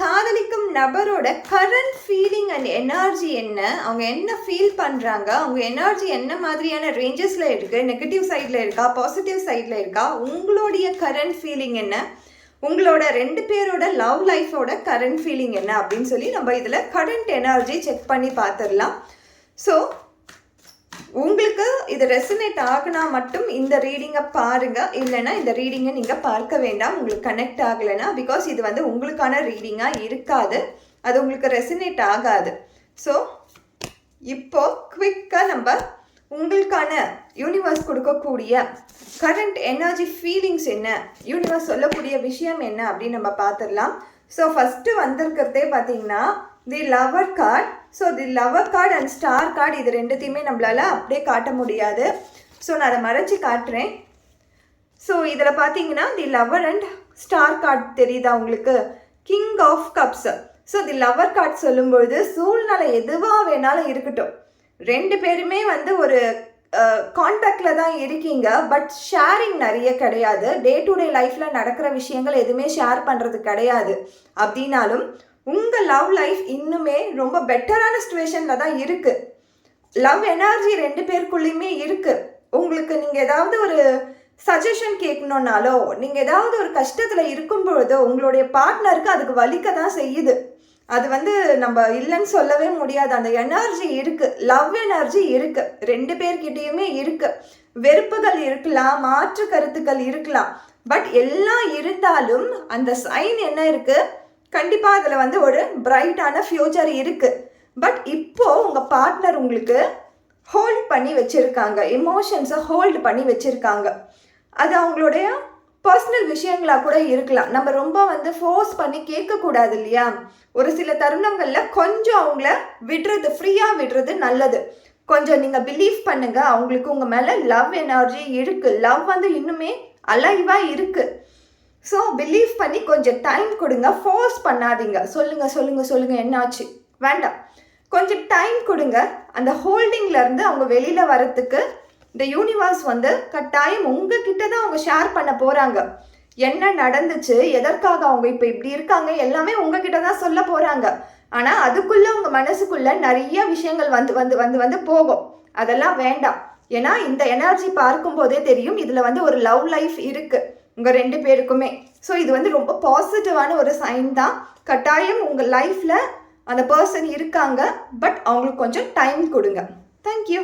காதலிக்கும் நபரோட current feeling and energy என்ன, அவங்க என்ன ஃபீல் பண்ணுறாங்க, அவங்க எனர்ஜி என்ன மாதிரியான ரேஞ்சஸில் இருக்குது, நெகட்டிவ் சைடில் இருக்கா, பாசிட்டிவ் சைடில் இருக்கா, உங்களுடைய கரண்ட் ஃபீலிங் என்ன, உங்களோட 2 பேரோட லவ் லைஃபோட கரண்ட் ஃபீலிங் என்ன அப்படின்னு சொல்லி நம்ம இதில் கரண்ட் எனர்ஜி செக் பண்ணி பார்த்துடலாம். ஸோ உங்களுக்கு இது ரெசனேட் ஆகினா மட்டும் இந்த ரீடிங்கை பாருங்கள், இல்லைன்னா இந்த ரீடிங்கை நீங்கள் பார்க்க வேண்டாம் உங்களுக்கு கனெக்ட் ஆகலைன்னா. பிகாஸ் இது வந்து உங்களுக்கான ரீடிங்காக இருக்காது, அது உங்களுக்கு ரெசனேட் ஆகாது. ஸோ இப்போது குவிக்காக நம்ம உங்களுக்கான யூனிவர்ஸ் கொடுக்கக்கூடிய கரண்ட் எனர்ஜி ஃபீலிங்ஸ் என்ன, யூனிவர்ஸ் சொல்லக்கூடிய விஷயம் என்ன அப்படின்னு நம்ம பார்த்துடலாம். ஸோ ஃபஸ்ட்டு வந்திருக்கிறதே பார்த்தீங்கன்னா the lover card. So the lover card and star card இது ரெண்டுத்தையுமே நம்மளால் அப்படியே காட்ட முடியாது. ஸோ நான் அதை மறைச்சி காட்டுறேன். ஸோ இதில் பார்த்தீங்கன்னா the lover and star card தெரியுதா உங்களுக்கு, king of cups. So the lover card சொல்லும்பொழுது சூழ்நிலை எதுவாக வேணாலும் இருக்கட்டும், 2 பேருமே வந்து ஒரு கான்டாக்டில் தான் இருக்கீங்க, பட் ஷேரிங் நிறைய கிடையாது. டே டு டே லைஃப்பில் நடக்கிற விஷயங்கள் எதுவுமே ஷேர் பண்ணுறது கிடையாது. அப்படின்னாலும் உங்கள் லவ் லைஃப் இன்னுமே ரொம்ப பெட்டரான சிச்சுவேஷனில் தான் இருக்குது. லவ் எனர்ஜி 2 பேருக்குள்ளேயுமே இருக்குது. உங்களுக்கு நீங்கள் ஏதாவது ஒரு சஜஷன் கேட்கணுன்னாலோ, நீங்கள் ஏதாவது ஒரு கஷ்டத்தில் இருக்கும் பொழுதோ உங்களுடைய பார்ட்னருக்கு அதுக்கு வலிக்க தான் செய்யுது. அது வந்து நம்ம இல்லைன்னு சொல்லவே முடியாது. அந்த எனர்ஜி இருக்குது, லவ் எனர்ஜி இருக்குது, 2 பேர்கிட்டையுமே இருக்குது. வெறுப்புகள் இருக்கலாம், மாற்று கருத்துக்கள் இருக்கலாம், பட் எல்லாம் இருந்தாலும் அந்த சைன் என்ன இருக்குது, கண்டிப்பாக அதில் வந்து ஒரு பிரைட்டான ஃப்யூச்சர் இருக்குது. பட் இப்போது உங்கள் பார்ட்னர் உங்களுக்கு ஹோல்ட் பண்ணி வச்சுருக்காங்க, எமோஷன்ஸை ஹோல்டு பண்ணி வச்சுருக்காங்க. அது அவங்களுடைய பர்சனல் விஷயங்களாக கூட இருக்கலாம். நம்ம ரொம்ப வந்து ஃபோர்ஸ் பண்ணி கேட்கக்கூடாது இல்லையா. ஒரு சில தருணங்களில் கொஞ்சம் அவங்கள விடுறது, ஃப்ரீயாக விடுறது நல்லது. கொஞ்சம் நீங்கள் பிலீவ் பண்ணுங்கள், அவங்களுக்கு உங்கள் மேலே லவ் எனர்ஜி இருக்குது, லவ் வந்து இன்னுமே அலைவாக இருக்குது. ஸோ பிலீவ் பண்ணி கொஞ்சம் டைம் கொடுங்க, ஃபோர்ஸ் பண்ணாதீங்க. சொல்லுங்கள் என்னாச்சு, வேண்டாம், கொஞ்சம் டைம் கொடுங்க. அந்த ஹோல்டிங்லேருந்து அவங்க வெளியில் வரத்துக்கு இந்த யூனிவர்ஸ் வந்து கட்டாயம் உங்ககிட்ட தான் அவங்க ஷேர் பண்ண போகிறாங்க. என்ன நடந்துச்சு, எதற்காக அவங்க இப்போ இப்படி இருக்காங்க, எல்லாமே உங்ககிட்ட தான் சொல்ல போகிறாங்க. ஆனால் அதுக்குள்ளே உங்கள் மனசுக்குள்ளே நிறைய விஷயங்கள் வந்து வந்து வந்து வந்து போகும். அதெல்லாம் வேண்டாம். ஏன்னா இந்த எனர்ஜி பார்க்கும்போதே தெரியும் இதில் வந்து ஒரு லவ் லைஃப் இருக்குது உங்கள் 2 பேருக்குமே. ஸோ இது வந்து ரொம்ப பாசிட்டிவான ஒரு சைன் தான். கட்டாயம் உங்கள் லைஃப்பில் அந்த பர்சன் இருக்காங்க, பட் அவங்களுக்கு கொஞ்சம் டைம் கொடுங்க. தேங்க்யூ.